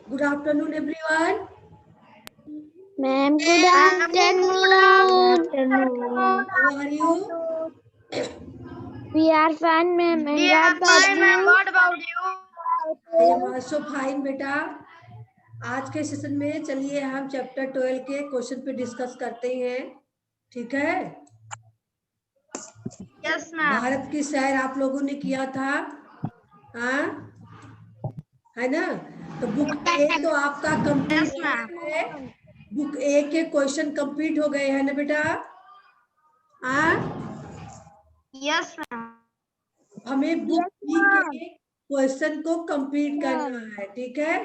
Good afternoon, everyone. Ma'am, good afternoon. How are you? We are fine, ma'am. And what about you? What about you? I am also fine, बेटा. आज के session में चलिए हम chapter 12 के question पे discuss करते हैं. ठीक है. Yes, ma'am. भारत की सैर आप लोगों ने किया था, हाँ, है ना? तो बुक ए तो आपका कंप्लीट Yes, ma'am. है. बुक ए के क्वेश्चन कंप्लीट हो गए हैं ना बेटा? हाँ. Yes, ma'am. हमें बुक बी के क्वेश्चन को कंप्लीट करना है. ठीक है.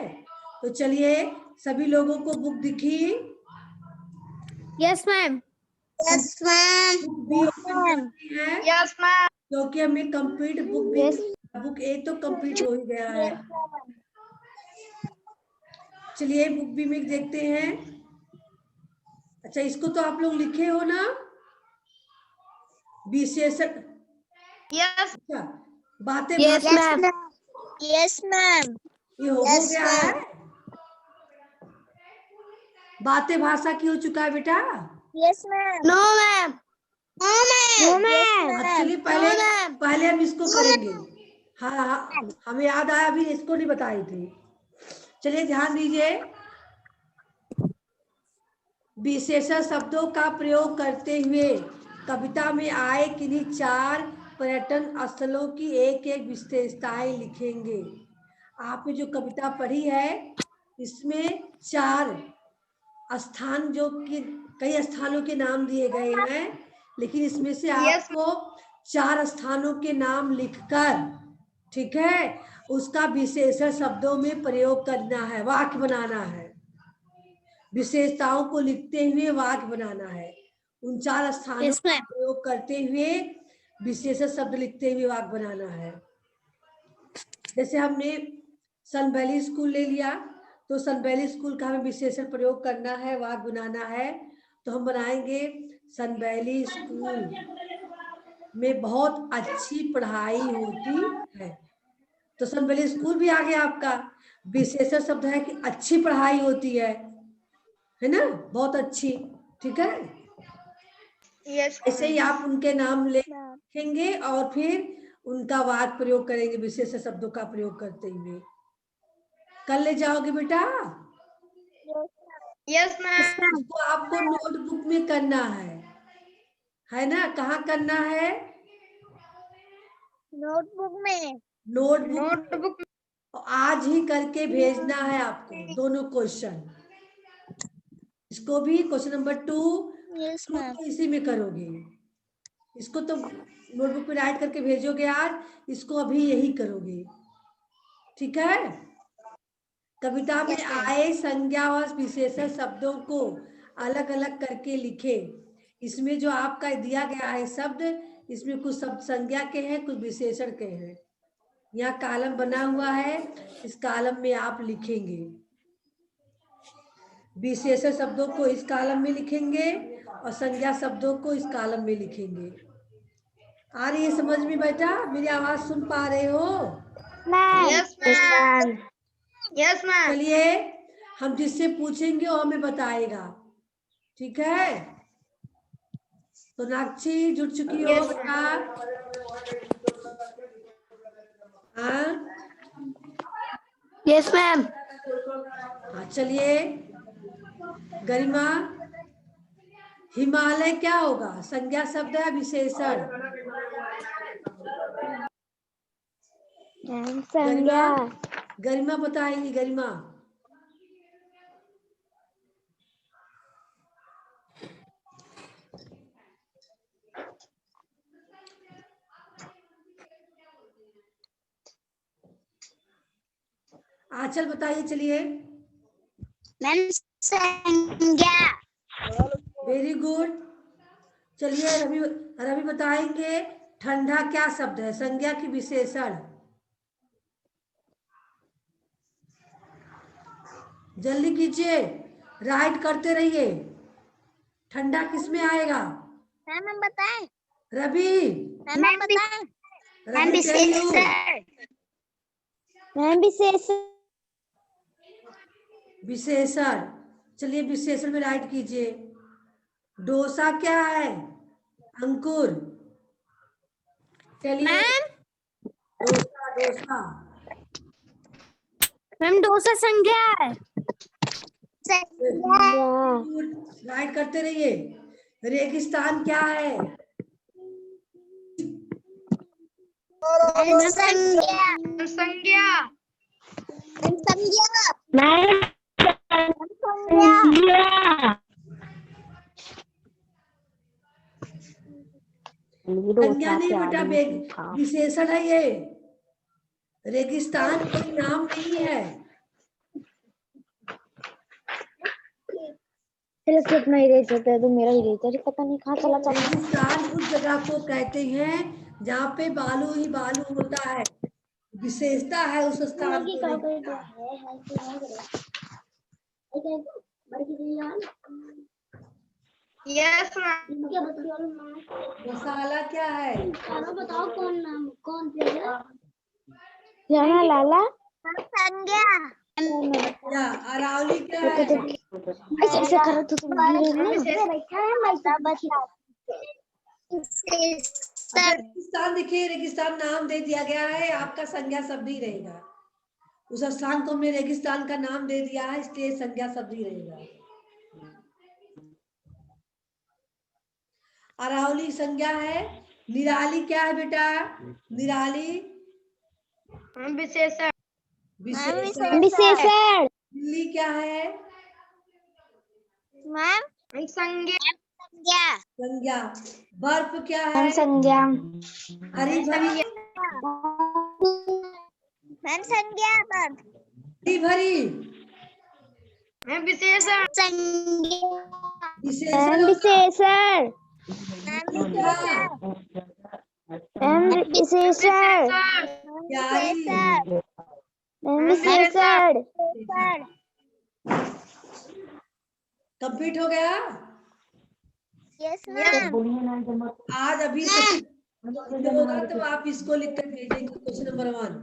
तो चलिए, सभी लोगों को बुक दिखी? Yes, ma'am. Yes, ma'am. Book be open करते हैं, Yes, ma'am. क्योंकि हमें कंप्लीट बुक बी, बुक ए तो कंप्लीट हो ही गया है. चलिए बुक बी में देखते हैं. अच्छा, इसको तो आप लोग लिखे हो ना, विशेषण. Yes. अच्छा, बातें Yes, भाषा, ma'am. Yes, ma'am. ये हो गया है. बातें भाषा की हो चुका है बेटा. Yes, ma'am. No, ma'am. No, ma'am. No, ma'am. Actually पहले हम इसको करेंगे. हाँ हाँ, हमें याद आया, अभी इसको नहीं बताई थी. चलिए ध्यान दीजिए. विशेषण शब्दों का प्रयोग करते हुए कविता में आए किन्हीं 4 पर्यटन स्थलों की एक एक विशेषताएं लिखेंगे. आपने जो कविता पढ़ी है, इसमें 4 स्थान, जो कि कई स्थानों के नाम दिए गए हैं, लेकिन इसमें से आपको 4 स्थानों के नाम लिखकर, ठीक है, उसका विशेषण शब्दों में प्रयोग करना है, वाक्य बनाना है. विशेषताओं को लिखते हुए वाक्य बनाना है. उन 4 स्थानों Yes, का ma'am. प्रयोग करते हुए विशेषण शब्द लिखते हुए वाक्य बनाना है. जैसे हमने सन वैली स्कूल ले लिया, तो सन वैली स्कूल का हमें विशेषण प्रयोग करना है, वाक्य बनाना है. तो हम बनाएंगे, सन वैली स्कूल में बहुत अच्छी पढ़ाई होती है. तो सन वैली स्कूल भी आ गया आपका. विशेषण शब्द है कि अच्छी पढ़ाई होती है ना, बहुत अच्छी. ठीक है. Yes. ऐसे ही आप उनके नाम लिखेंगे और फिर उनका वाक्य प्रयोग करेंगे विशेष शब्दों का प्रयोग करते हुए. कर ले जाओगे बेटा? Yes, ma'am. इसको आपको नोटबुक में करना है ना? कहाँ करना है? नोटबुक में. नोटबुक. आज ही करके भेजना है आपको दोनों क्वेश्चन. इसको भी क्वेश्चन नंबर 2 Yes, ma'am. तो इसी में करोगे. इसको तो नोटबुक पे राइट करके भेजोगे आज, इसको अभी यही करोगे. ठीक है. कविता में आए संज्ञा और विशेषण शब्दों को अलग अलग करके लिखे. इसमें जो आपका दिया गया है शब्द, इसमें कुछ शब्द संज्ञा के हैं, कुछ विशेषण के हैं. यहाँ कॉलम बना हुआ है, इस कॉलम में आप लिखेंगे. विशेषण शब्दों को इस कॉलम में लिखेंगे और संज्ञा शब्दों को इस कॉलम में लिखेंगे. आ रही है समझ में बेटा? मेरी आवाज सुन पा रहे हो? Yes, ma'am. Yes, ma'am. चलिए, हम जिससे पूछेंगे वो हमें बताएगा. ठीक है. सोनाक्षी जुड़ चुकी हो बेटा? हाँ. Yes, ma'am. हाँ, चलिए. गरिमा, हिमालय क्या होगा? संज्ञा शब्द है, विशेषण? संज्ञा. गरिमा बताएगी. गरिमा, आंचल बताइए. चलिए. मैम, संज्ञा. Very good. चलिए, रवि बताएंगे ठंडा क्या शब्द है? संज्ञा की विशेषण? जल्दी कीजिए, राइट करते रहिए. ठंडा किसमें आएगा? मैम, हम बताएं. रवि. मैम, हम बताएं. Ma'am, Ravi tell you. Ma'am, विशेषण. विशेषण, चलिए विशेषण में राइट कीजिए। डोसा क्या है? अंकुर, चलिए। डोसा, डोसा मैम डोसा संज्ञा है। राइट करते रहिए। रेगिस्तान क्या है? संज्ञा। संज्ञा नहीं बेटा, विशेषण है ये। रेगिस्तान कोई नाम नहीं है। चलो कि अपना इरेज होता है तो मेरा इरेजर पता नहीं कहाँ चला जाता है। रेगिस्तान उस जगह को कहते हैं जहाँ पे बालू ही बालू होता है। विशेषता है उस स्थान की। Yes ma'am. मसाला क्या है? बताओ कौन जाना लाला संज्ञा। या अरावली क्या है? ऐसे करो तो तुम अच्छा, रेगिस्तान देखिए, रेगिस्तान नाम दे दिया गया है, आपका संज्ञा शब्द ही रहेगा। उस स्थान को हमने रेगिस्तान का नाम दे दिया है, इसलिए संज्ञा शब्द ही रहेगा। अरावली संज्ञा है। निराली क्या है बेटा? निराली विशेषण। विशेषण। विशेषण दिल्ली क्या है? मैम संज्ञा। संज्ञा। बर्फ क्या है? संज्ञा हरी भरी। मैम संज्ञा। हरी भरी विशेषण। संज्ञा। विशेषण। विशेषण मीठा, विशेषण प्यारी। विशेषण कंप्लीट हो गया। Yes ma'am. आज अभी होगा तो आप इसको लिख कर भेजेंगे, क्वेश्चन नंबर 1।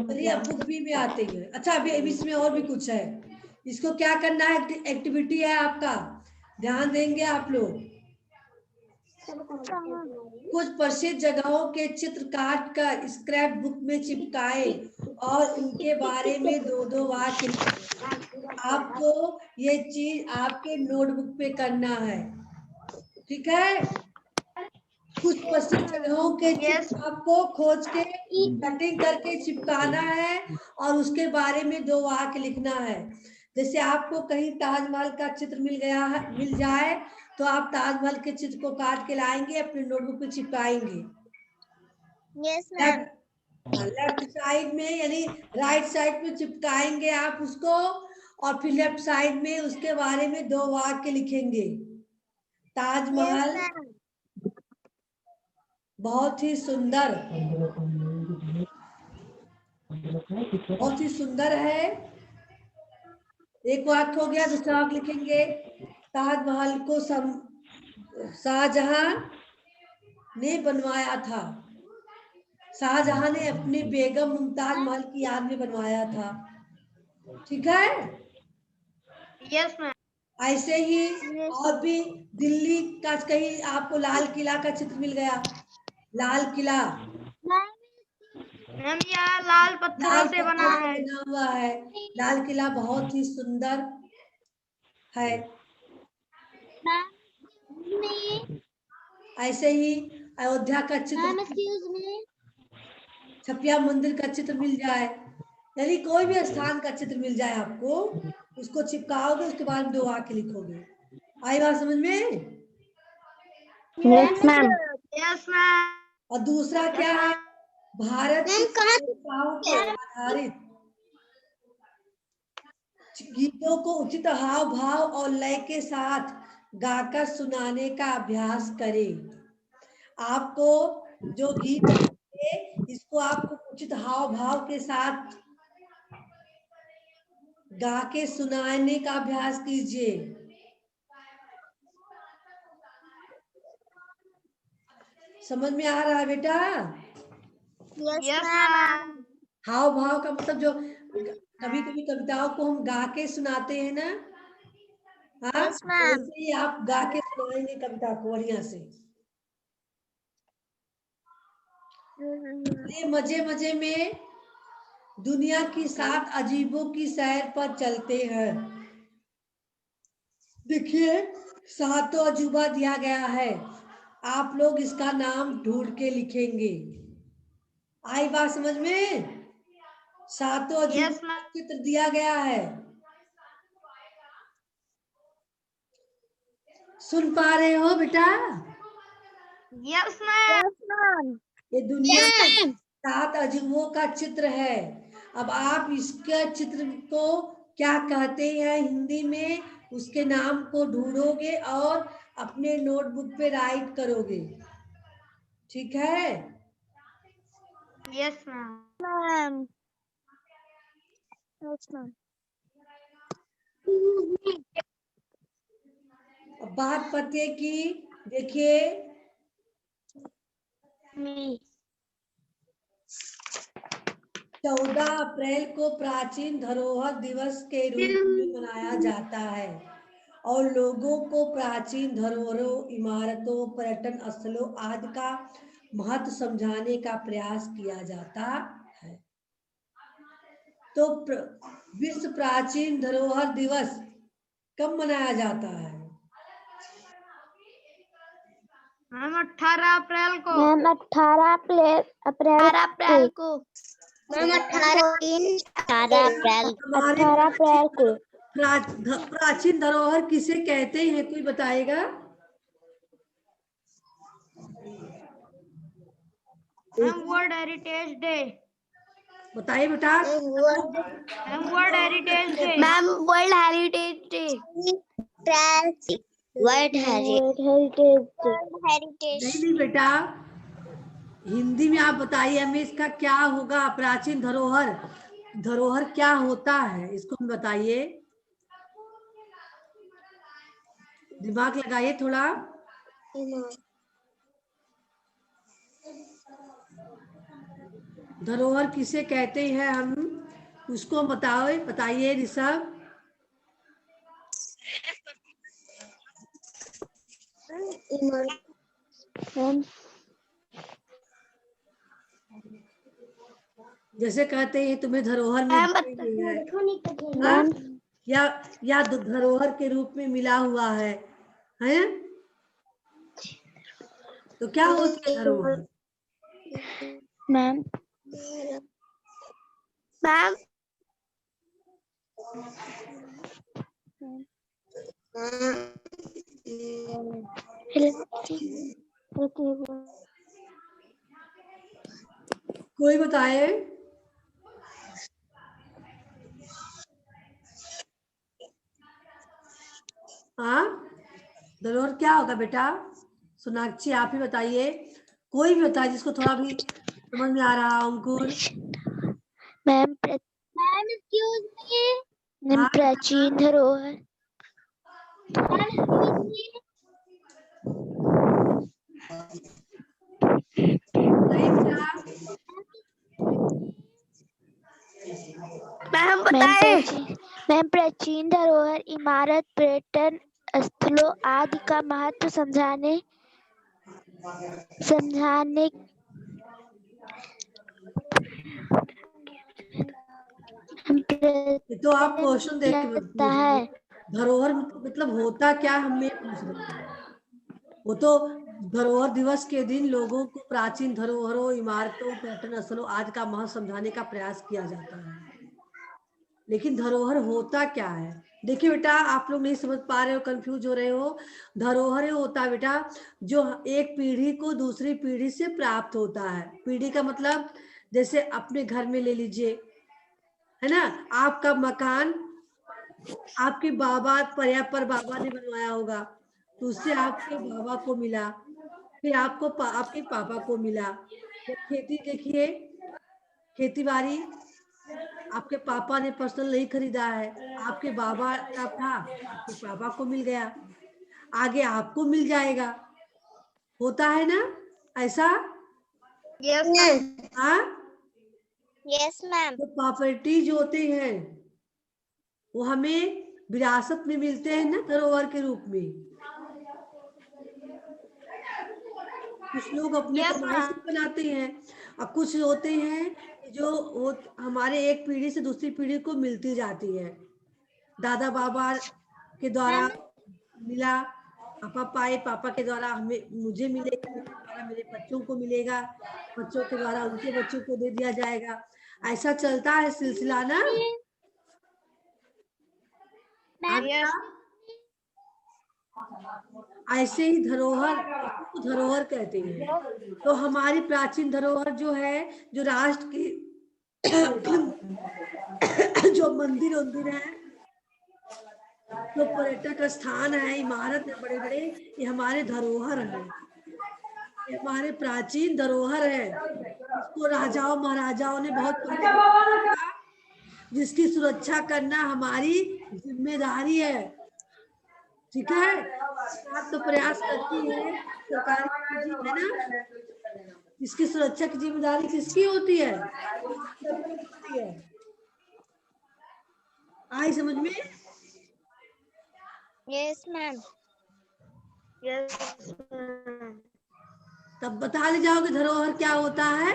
चलिए अब बुक बी में आते हैं। अच्छा, अभी इसमें और भी कुछ है। इसको क्या करना है? एक्टिविटी है आपका, ध्यान देंगे आप लोग। कुछ प्रसिद्ध जगहों के चित्र काट कर स्क्रैप बुक में चिपकाए और उनके बारे में 2-2 वाक्य लिखें। आपको ये चीज आपके नोटबुक पे करना है, ठीक है? कुछ प्रसिद्ध जगहों के चित्र आपको खोज के कटिंग करके चिपकाना है और उसके बारे में 2 वाक्य लिखना है। जैसे आपको कहीं ताजमहल का चित्र मिल जाए तो आप ताजमहल के चित्र को काट के लाएंगे, अपने नोटबुक पे चिपकाएंगे। Yes ma'am. लेफ्ट साइड में यानी राइट साइड में चिपकाएंगे आप उसको, और फिर लेफ्ट साइड में उसके बारे में 2 वाक्य लिखेंगे। ताजमहल बहुत ही सुंदर, बहुत ही सुंदर है, एक वाक्य हो गया। दूसरा वाक्य लिखेंगे, ताजमहल को शाहजहां ने बनवाया था। शाहजहां ने अपनी बेगम मुमताज महल की याद में बनवाया था, ठीक है? Yes ma'am. ऐसे ही और भी दिल्ली का कहीं आपको लाल किला का चित्र मिल गया, लाल किला मैम यह लाल पत्थरों से बना है। बना हुआ है। लाल किला बहुत ही सुंदर है। ऐसे ही अयोध्या का चित्र, छपिया मंदिर का चित्र मिल जाए, यानी कोई भी स्थान का चित्र मिल जाए आपको, उसको चिपकाओगे, उसके बाद 2 वाक्य लिखोगे। आई बात समझ में? Yes ma'am. Yes ma'am. और दूसरा क्या है? भारत की परंपराओं पर आधारित गीतों को उचित हाव भाव और लय के साथ गाकर सुनाने का अभ्यास करें। आपको जो गीत है इसको आपको उचित हाव भाव के साथ गा के सुनाने का अभ्यास कीजिए। समझ में आ रहा है बेटा? Yes ma'am. हाव भाव का मतलब जो कभी कभी कविताओं को हम गा के सुनाते हैं ना। हाँ, Yes, ma'am. वैसे ही आप गा के सुनाएंगे कविता को बढ़िया से। ये मजे मजे में दुनिया की 7 अजीबों की सैर पर चलते हैं। देखिए 7 अजूबा दिया गया है, आप लोग इसका नाम ढूंढ के लिखेंगे। आई बात समझ में? 7 अजूबा Yes, का ma'am. चित्र दिया गया है, सुन पा रहे हो बेटा? Yes, ma'am. Yes, ma'am. ये दुनिया के 7 अजूबों का चित्र है। अब आप इसके चित्र को क्या कहते हैं हिंदी में, उसके नाम को ढूंढोगे और अपने नोटबुक पे राइट करोगे, ठीक है? Yes, ma'am. Ma'am. Yes, ma'am. अब बात पते की, देखिए 14 अप्रैल को प्राचीन धरोहर दिवस के रूप में मनाया जाता है और लोगों को प्राचीन धरोहरों, इमारतों, पर्यटन स्थलों आदि का महत्व समझाने का प्रयास किया जाता है। तो विश्व प्राचीन धरोहर दिवस कब मनाया जाता है? मैम 18 अप्रैल को। मैम 18 अप्रैल को। मैम 18 अप्रैल। 18 अप्रैल को। प्राचीन धरोहर किसे कहते हैं, कोई बताएगा? Ma'am world heritage day. बताइए बेटा। Ma'am world heritage day. Ma'am world heritage day. World heritage नहीं बेटा, हिंदी में आप बताइए हमें इसका क्या होगा। प्राचीन धरोहर, धरोहर क्या होता है, इसको हम बताइए, दिमाग लगाइए थोड़ा। धरोहर किसे कहते हैं हम, उसको बताओ, बताइए ऋषभ। जैसे कहते हैं तुम्हें धरोहर में हाँ? या धरोहर के रूप में मिला हुआ है, तो क्या होती है धरोहर? मैम मैम कोई बताए? हाँ, धरोहर क्या होगा बेटा? सोनाक्षी आप ही बताइए, कोई भी बताए जिसको थोड़ा भी समझ में आ रहा। अंकुर। मैम हाँ, प्राचीन धरोहर मैम बताए। मैम प्राचीन धरोहर, इमारत, पर्यटन स्थलों आदि का महत्व समझाने तो आप क्वेश्चन देख के लगता है। धरोहर मतलब होता क्या, हमें पूछ रहे हैं। वो तो धरोहर दिवस के दिन लोगों को प्राचीन धरोहरों, इमारतों, पर्यटन स्थलों आदि का महत्व समझाने का प्रयास किया जाता है, लेकिन धरोहर होता क्या है? देखिए बेटा, आप लोग नहीं समझ पा रहे हो, कंफ्यूज हो रहे हो। धरोहर होता है बेटा जो एक पीढ़ी को दूसरी पीढ़ी से प्राप्त होता है। पीढ़ी का मतलब जैसे अपने घर में ले लीजिए, है ना, आपका मकान आपके बाबा पर बाबा ने बनवाया होगा, तो उससे आपके बाबा को मिला, फिर आपको आपके पापा को मिला। तो खेती देखिए, खेती बाड़ी आपके पापा ने पर्सनल नहीं खरीदा है, आपके बाबा का था, आपके पापा को मिल गया, आगे आपको मिल जाएगा। होता है ना ऐसा? Yes, ma'am. हाँ, यस मैम। तो प्रॉपर्टी जो होते हैं वो हमें विरासत में मिलते हैं ना, धरोहर के रूप में। कुछ लोग अपने कमाई से बनाते हैं और कुछ होते हैं जो वो हमारे एक पीढ़ी से दूसरी पीढ़ी को मिलती जाती है। दादा बाबा के द्वारा मिला, पापा पाए, पापा के द्वारा हमें मुझे मिलेगा, मेरे द्वारा मेरे बच्चों को मिलेगा, बच्चों के द्वारा उनके बच्चों को दे दिया जाएगा। ऐसा चलता है सिलसिला ना। ऐसे ही धरोहर को धरोहर कहते हैं। तो हमारी प्राचीन धरोहर जो है, जो राष्ट्र की जो मंदिर है, जो पर्यटक स्थान है, इमारत है बड़े बड़े, ये हमारे धरोहर है, ये हमारे प्राचीन धरोहर है। इसको राजाओं महाराजाओं ने बहुत जिसकी सुरक्षा करना हमारी जिम्मेदारी है। ठीक है, आप तो प्रयास करती है सरकार है ना। इसकी सुरक्षा की जिम्मेदारी किसकी होती है? आई समझ में? Yes ma'am. तब बता ले जाओगे धरोहर क्या होता है?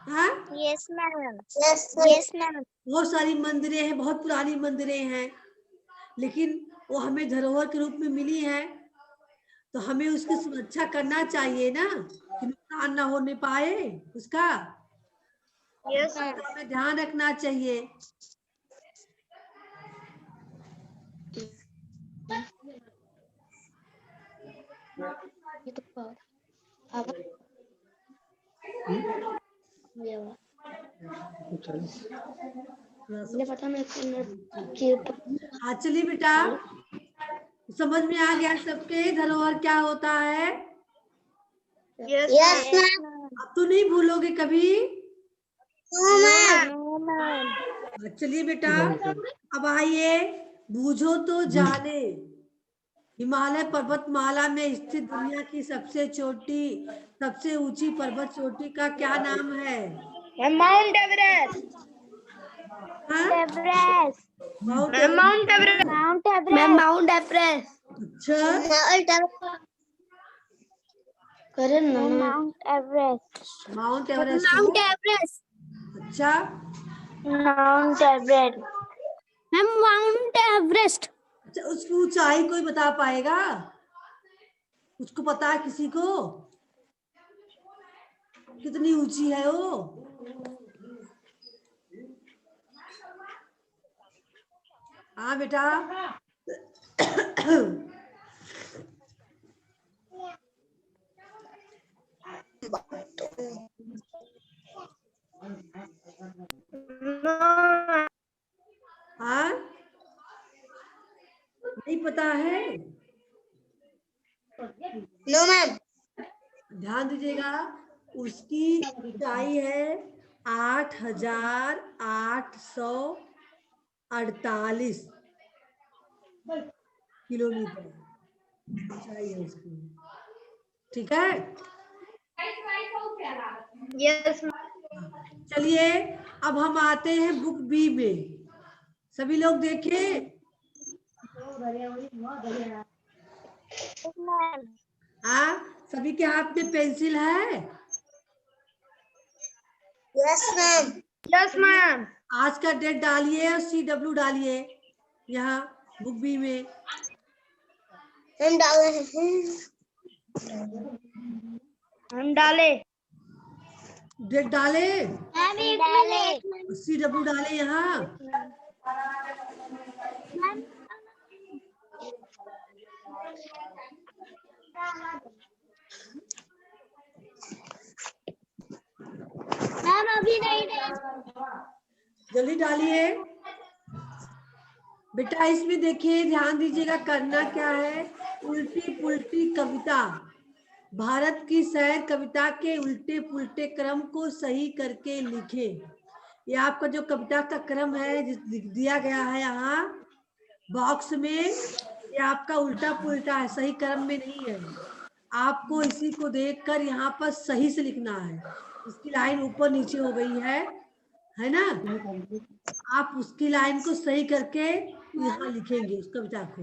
हाँ? Yes ma'am. Yes ma'am. बहुत सारी मंदिरें हैं, बहुत पुरानी मंदिरें हैं, लेकिन वो हमें धरोहर के रूप में मिली है, तो हमें उसकी सुरक्षा करना चाहिए ना, कि नुकसान ना होने पाए उसका। यस हमें ध्यान रखना चाहिए। हाँ चलिए बेटा, समझ में आ गया सबके धरोहर क्या होता है? Yes ma'am. अब तो नहीं भूलोगे कभी? चलिए बेटा, अब आइए, बूझो तो जाने। हिमालय पर्वतमाला में स्थित दुनिया की सबसे ऊंची पर्वत चोटी का क्या नाम है? Mount Everest. Everest. Mount mount Everest. Mount Everest. Ma'am mount Everest. अच्छा, करे ना mount Everest. Mount Everest mount है। एवरेस्ट। अच्छा, mount Everest. Ma'am mount Everest. अच्छा, उसकी ऊंचाई कोई बता पाएगा? उसको पता है किसी को कितनी ऊंची है वो? हाँ बेटा, हाँ नहीं पता है? No ma'am. ध्यान दीजिएगा, उसकी ऊंचाई है 8,848 किलोमीटर ऊंचाई है उसकी। ठीक है, यस। चलिए अब हम आते हैं बुक बी में। सभी लोग देखें। हाँ, सभी के हाथ में पेंसिल है? Yes ma'am. Yes ma'am. आज का डेट डालिए और CW डालिए यहाँ बुक बी में। हम डाले हैं। हम डाले। डेट डाले, मैम एक मिनट। CW डाले यहाँ। मैम अभी नहीं। जल्दी डालिए बेटा। इसमें देखिए, ध्यान दीजिएगा, करना क्या है। उल्टी पुल्टी कविता, भारत की शहर कविता के उल्टे पुल्टे क्रम को सही करके लिखे। ये आपका जो कविता का क्रम है दिया गया है यहाँ बॉक्स में, ये आपका उल्टा पुल्टा है, सही क्रम में नहीं है। आपको इसी को देखकर यहाँ पर सही से लिखना है। इसकी लाइन ऊपर नीचे हो गई है ना। आप उसकी लाइन को सही करके यहाँ लिखेंगे उस कविता को।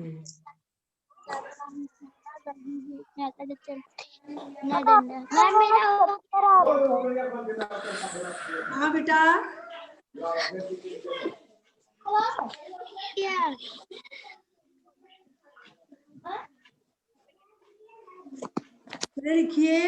हाँ बेटा, लिखिए।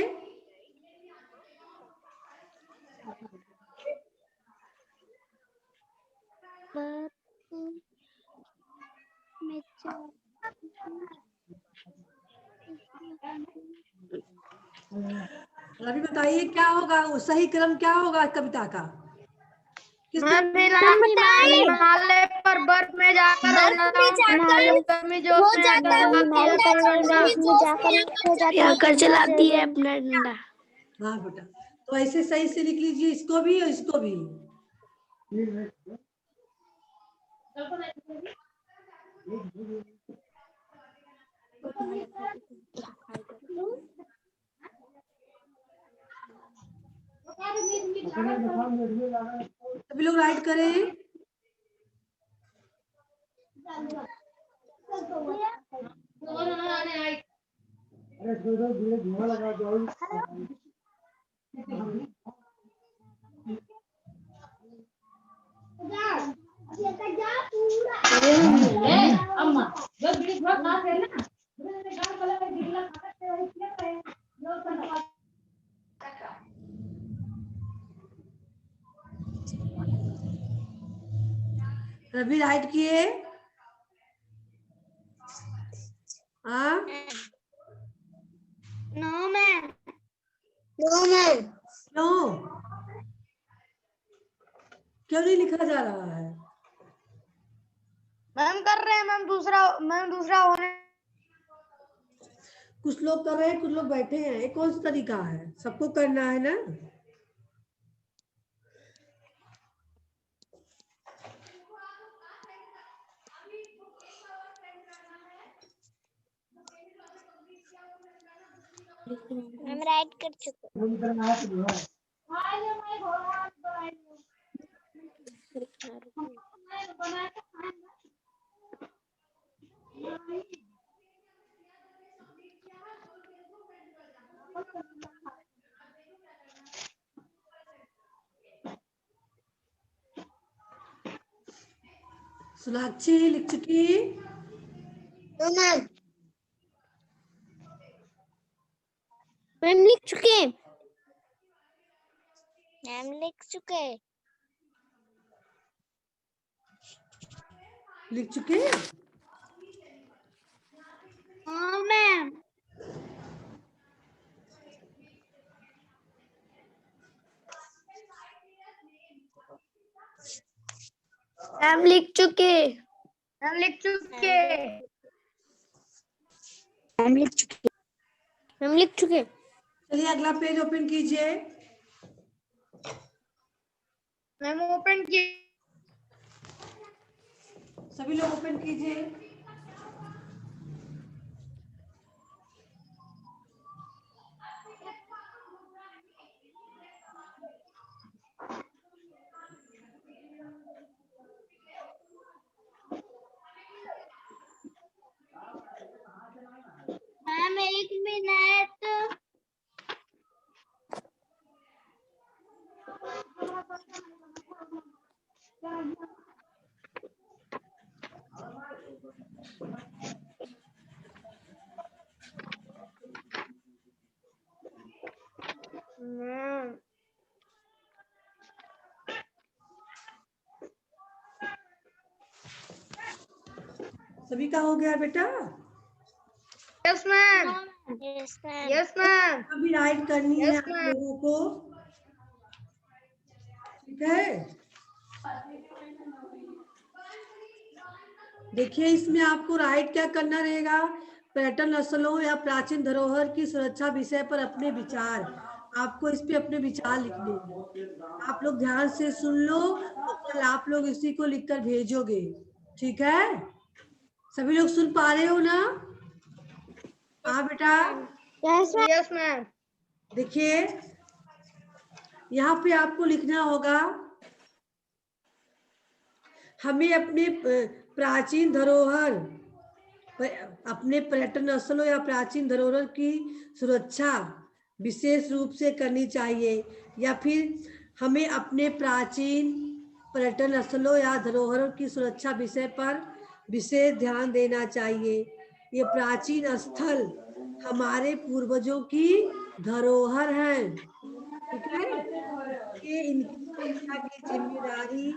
अभी बताइए क्या होगा, वो सही क्रम क्या होगा कविता का? मैम हिमालय पर्वत में जाकर आकर चलाती है अपना डंडा। हाँ बेटा, तो ऐसे सही से लिख लीजिए, इसको भी और इसको भी। सभी लोग राइट करें। रवि राइट किए? हाँ नो मैम, नो मैम, क्यों क्यों नहीं लिखा जा रहा है? मैम कर रहे हैं मैम दूसरा होने। कुछ लोग कर रहे हैं, कुछ लोग बैठे हैं। ये कौन सा तरीका है? सबको करना है ना। हम राइट कर चुके। सोनाक्षी लिख चुकी? नो मैम, मैम लिख चुके। मैम लिख चुके। लिख चुके? हाँ मैम, मैम लिख चुके। मैम लिख चुके। मैम लिख चुके। मैम लिख चुके। चलिए अगला पेज ओपन कीजिए। मैम ओपन किए। सभी लोग ओपन कीजिए। Ma'am 1 minute. सभी का हो गया बेटा? Yes ma'am, yes ma'am. Yes ma'am, अभी राइट करनी है Yes, आप ma'am. लोगों को, ठीक है? देखिए इसमें आपको राइट क्या करना रहेगा। पर्यटन स्थलों या प्राचीन धरोहर की सुरक्षा विषय पर अपने विचार, आपको इस पे अपने विचार लिखने हैं। आप लोग ध्यान से सुन लो और कल आप लोग इसी को लिखकर भेजोगे, ठीक है? सभी लोग सुन पा रहे हो ना? हाँ बेटा, यस मैम। देखिए यहाँ पे आपको लिखना होगा, हमें अपने प्राचीन धरोहर, अपने पर्यटन स्थलों या प्राचीन धरोहर की सुरक्षा विशेष रूप से करनी चाहिए, या फिर हमें अपने प्राचीन पर्यटन स्थलों या धरोहरों की सुरक्षा विषय पर विशेष ध्यान देना चाहिए। ये प्राचीन स्थल हमारे पूर्वजों की धरोहर हैं, ठीक है। ये इनकी सुरक्षा की जिम्मेदारी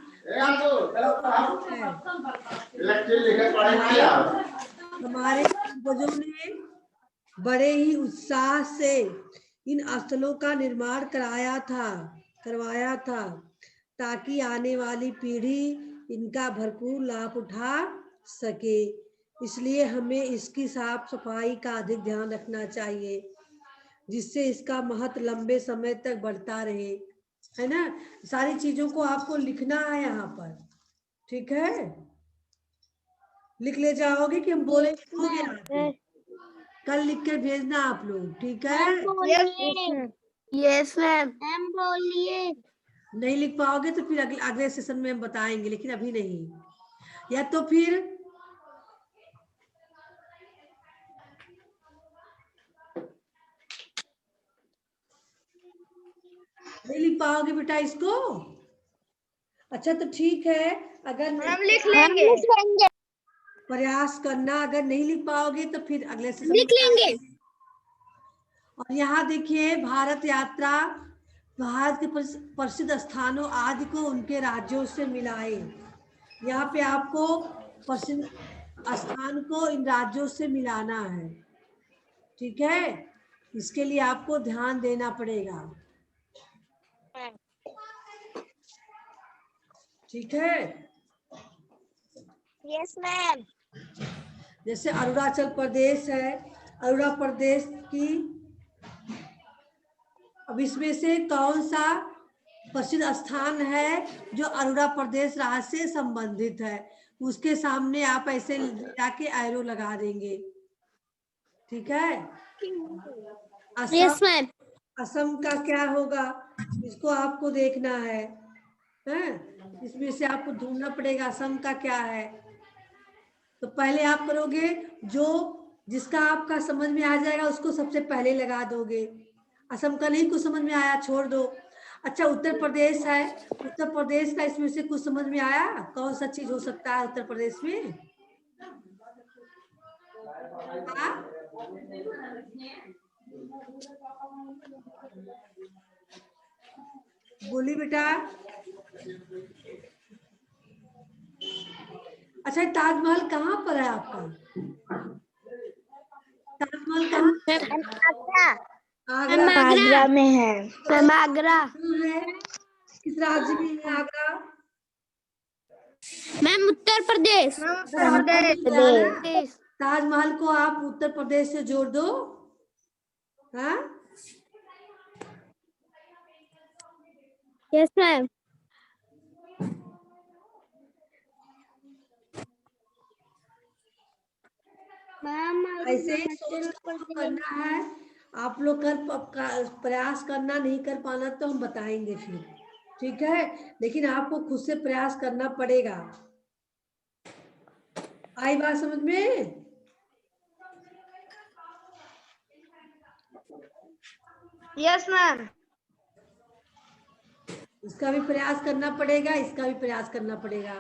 हमारे पूर्वजों ने बड़े ही उत्साह से इन स्थलों का निर्माण करवाया था ताकि आने वाली पीढ़ी इनका भरपूर लाभ उठा सके। इसलिए हमें इसकी साफ सफाई का अधिक ध्यान रखना चाहिए, जिससे इसका महत्व लंबे समय तक बढ़ता रहे, है ना। सारी चीजों को आपको लिखना है यहाँ पर, ठीक है। लिख ले जाओगे कि हम बोले कल लिख के भेजना आप लोग, ठीक है। Yes ma'am. मैम बोलिए। नहीं लिख पाओगे तो फिर अगले सेशन में हम बताएंगे, लेकिन अभी नहीं। या तो फिर नहीं लिख पाओगे बेटा इसको। अच्छा तो ठीक है, अगर हम लिख लेंगे। प्रयास करना, अगर नहीं लिख पाओगे तो फिर अगले सेशन लिख लेंगे। और यहाँ देखिए, भारत यात्रा भारत के प्रसिद्ध स्थानों आदि को उनके राज्यों से मिलाए। यहाँ पे आपको प्रसिद्ध स्थान को इन राज्यों से मिलाना है, ठीक है। इसके लिए आपको ध्यान देना पड़ेगा, ठीक है। Yes ma'am. जैसे अरुणाचल प्रदेश है, अरुणाचल प्रदेश की, अब इसमें से कौन सा प्रसिद्ध स्थान है जो अरुणाचल प्रदेश राज्य से संबंधित है, उसके सामने आप ऐसे जाके एरो लगा देंगे, ठीक है। Yes ma'am. असम का क्या होगा, इसको आपको देखना है, इसमें से आपको ढूंढना पड़ेगा असम का क्या है। तो पहले आप करोगे, जो जिसका आपका समझ में आ जाएगा उसको सबसे पहले लगा दोगे। असम का नहीं कुछ समझ में आया, छोड़ दो। अच्छा उत्तर प्रदेश है, उत्तर प्रदेश का इसमें से कुछ समझ में आया, कौन सा चीज हो सकता है उत्तर प्रदेश में? बोली बेटा। अच्छा ताजमहल कहाँ पर है आपका? ताजमहल कहाँ? आगरा में है। मैम आगरा है। किस राज्य में है आगरा? मैम उत्तर प्रदेश। ताजमहल को आप उत्तर प्रदेश से जोड़ दो, हाँ। Yes ma'am. ऐसे ही सोच करना है आप लोग। कर प्रयास करना, नहीं कर पाना तो हम बताएंगे फिर, ठीक है। लेकिन आपको खुद से प्रयास करना पड़ेगा। आई बात समझ में? Yes ma'am. इसका भी प्रयास करना पड़ेगा, इसका भी प्रयास करना पड़ेगा।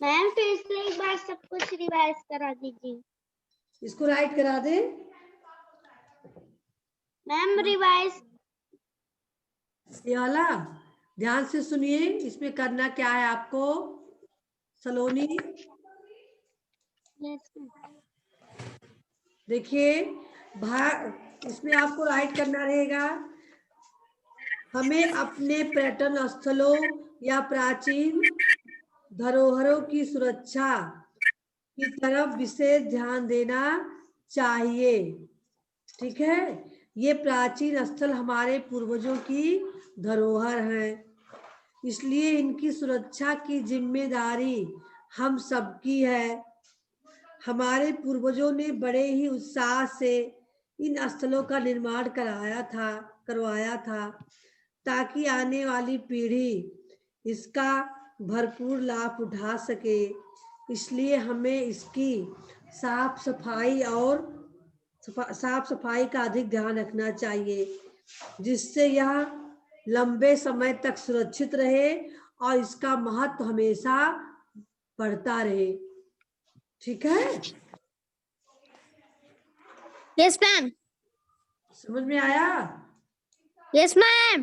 मैम फिर से एक बार सब कुछ रिवाइज करा दीजिए। इसको राइट करा दे मैम रिवाइज। ये वाला ध्यान से सुनिए, इसमें करना क्या है आपको। सलोनी देखिए, इसमें आपको राइट करना रहेगा, हमें अपने पर्यटन स्थलों या प्राचीन धरोहरों की सुरक्षा की तरफ विशेष ध्यान देना चाहिए, ठीक है। ये प्राचीन स्थल हमारे पूर्वजों की धरोहर हैं, इसलिए इनकी सुरक्षा की जिम्मेदारी हम सबकी है। हमारे पूर्वजों ने बड़े ही उत्साह से इन स्थलों का निर्माण करवाया था ताकि आने वाली पीढ़ी इसका भरपूर लाभ उठा सके। इसलिए हमें इसकी साफ सफाई का अधिक ध्यान रखना चाहिए, जिससे यह लंबे समय तक सुरक्षित रहे और इसका महत्व हमेशा बढ़ता रहे। ठीक है, यस मैम। समझ में आया? Yes ma'am.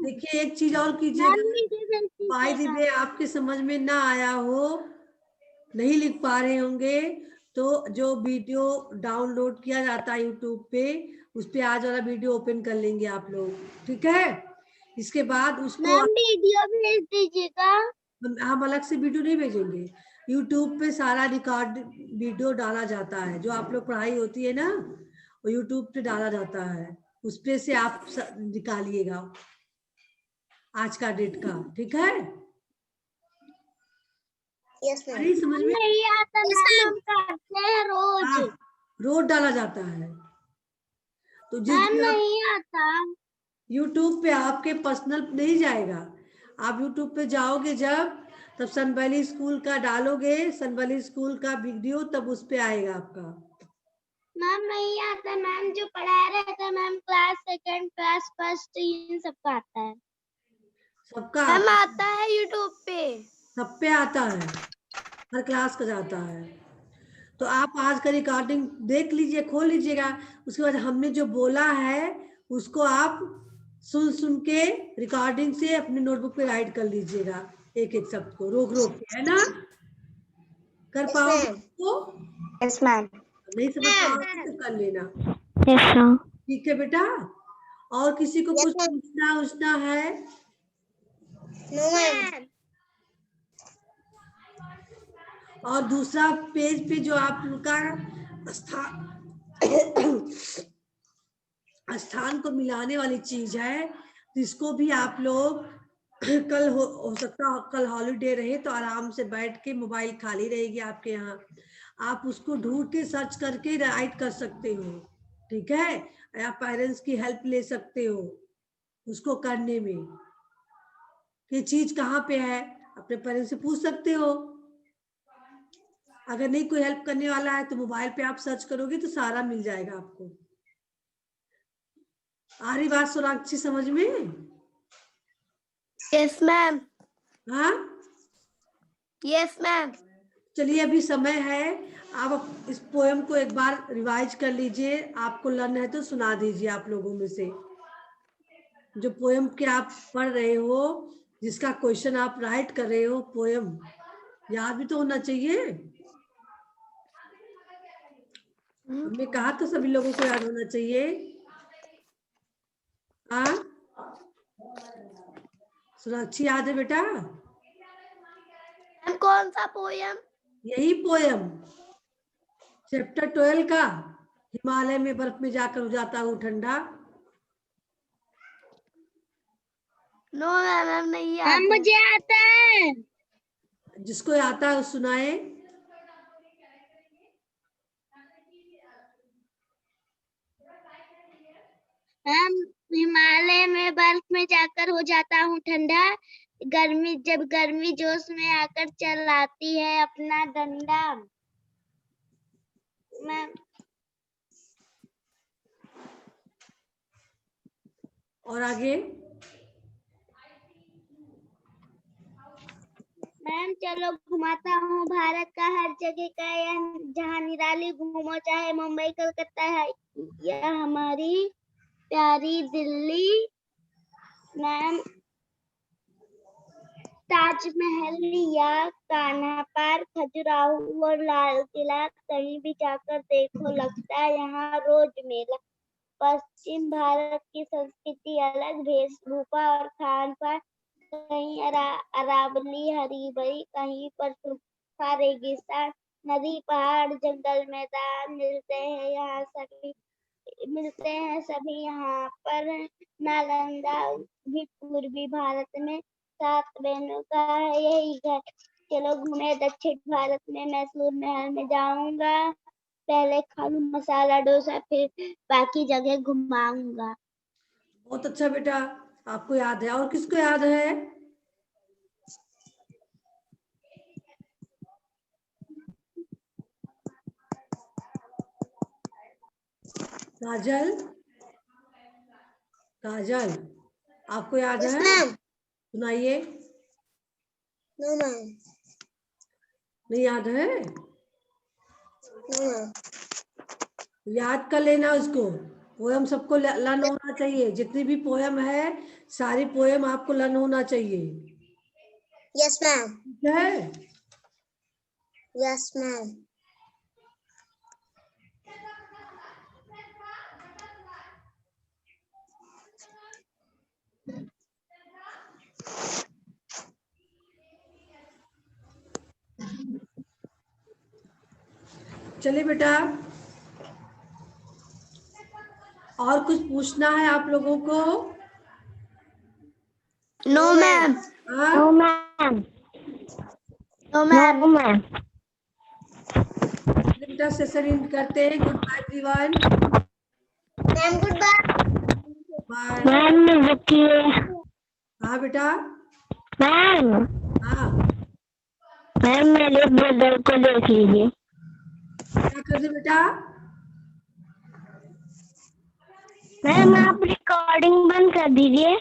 देखिए एक चीज और कीजिएगा, बाय द वे आपके समझ में ना आया हो, नहीं लिख पा रहे होंगे, तो जो वीडियो डाउनलोड किया जाता है यूट्यूब पे, उस पे आज वाला वीडियो ओपन कर लेंगे आप लोग। ठीक है, इसके बाद उसको वीडियो भेज दीजिएगा। हम अलग से वीडियो नहीं भेजेंगे, यूट्यूब पे सारा रिकॉर्ड वीडियो डाला जाता है। जो आप लोग पढ़ाई होती है ना, वो यूट्यूब पे डाला जाता है, उस पे से आप निकालिएगा आज का डेट का। ठीक है, अरे समझ में नहीं आता मैम, हम करते हैं रोज। रोज डाला जाता है, तो मैम नहीं आता। यूट्यूब पे आपके पर्सनल नहीं जाएगा। आप यूट्यूब पे जाओगे जब, तब सन वैली स्कूल का डालोगे, सन वैली स्कूल का वीडियो, तब उस पे आएगा आपका। मैम नहीं आता। मैम जो पढ़ा रहे थे ma'am, class second, class first, इन सबका आता है। सबका मैम आता है यूट्यूब पे, सब पे आता है, हर क्लास का जाता है। तो आप आज का रिकॉर्डिंग देख लीजिए, खोल लीजिएगा, उसके बाद हमने जो बोला है उसको आप सुन के रिकॉर्डिंग से अपने नोटबुक पे राइट कर लीजिएगा, एक एक शब्द को रोक रोक के, है ना? कर पाओगे तो? Yes ma'am. नहीं समझ पाओगे तो कर लेना। Yes ma'am. ठीक है बेटा, और किसी को कुछ पूछना है? No ma'am. और दूसरा पेज पे जो आप का स्थान को मिलाने वाली चीज है, जिसको भी आप लोग कल हो सकता है कल हॉलीडे रहे तो आराम से बैठ के, मोबाइल खाली रहेगी आपके यहाँ, आप उसको ढूंढ के सर्च करके राइट कर सकते हो। ठीक है, या पेरेंट्स की हेल्प ले सकते हो उसको करने में, कि चीज कहाँ पे है, अपने पेरेंट्स से पूछ सकते हो। अगर नहीं कोई हेल्प करने वाला है तो मोबाइल पे आप सर्च करोगे तो सारा मिल जाएगा आपको। आ रही बात सोनाक्षी समझ में? Yes ma'am. हाँ, यस मैम। चलिए अभी समय है, आप इस पोएम को एक बार रिवाइज कर लीजिए, आपको लर्न है तो सुना दीजिए आप लोगों में से जो पोएम के आप पढ़ रहे हो, जिसका क्वेश्चन आप राइट कर रहे हो। पोएम याद भी तो होना चाहिए, हमने कहा तो सभी लोगों को याद होना चाहिए। हाँ, सोनाक्षी याद है बेटा? मैम कौन सा पोयम? यही पोएम चैप्टर 12 का, हिमालय में बर्फ में जाकर हो जाता हूँ ठंडा। नो मैम नहीं आता। मैम मुझे आता है। जिसको आता है वो सुनाए। मैम हिमालय में बर्फ में जाकर हो जाता हूँ ठंडा, जब गर्मी जोश में आकर चलाती है अपना डंडा। मैम और आगे? मैम चलो घुमाता हूँ भारत का हर जगह का, जहाँ निराली घूमो, चाहे मुंबई कलकत्ता है या हमारी प्यारी दिल्ली। मैम ताजमहल या कान्हा पार्क, खजुराहो और लाल किला, कहीं भी जाकर देखो लगता है यहाँ रोज मेला। पश्चिम भारत की संस्कृति अलग, वेशभूषा और खान पान, कहीं अरावली हरी भरी, कहीं पर सूखा रेगिस्तान, नदी पहाड़ जंगल मैदान, मिलते हैं सभी यहाँ पर। नालंदा भी पूर्वी भारत में, 7 बहनों का है यही घर। चलो घूमे दक्षिण भारत में, मैसूर महल में जाऊंगा, पहले खा लूं मसाला डोसा, फिर बाकी जगह घुमाऊंगा। बहुत अच्छा बेटा, आपको याद है। और किसको याद है? काजल, काजल, आपको याद Yes, है? ma'am. सुनाइए। No, ma'am. नहीं याद है? No, ma'am. याद कर लेना उसको। पोयम सबको लर्न होना चाहिए, जितनी भी पोयम है सारी पोयम आपको लर्न होना चाहिए। Yes, ma'am. ठीक है? Yes, ma'am. चलिए बेटा, और कुछ पूछना है आप लोगों को? No, ma'am. हाँ? No, ma'am. No, ma'am. No, ma'am. चलिए बेटा, सेशन एंड करते हैं। Goodbye everyone. Ma'am, goodbye. Bye. Ma'am, रुकिए। हाँ बेटा। मैम, हाँ, मैम मेरे ब्रदर को देख लीजिए। क्या कर दे बेटा? मैम आप रिकॉर्डिंग बंद कर दीजिए।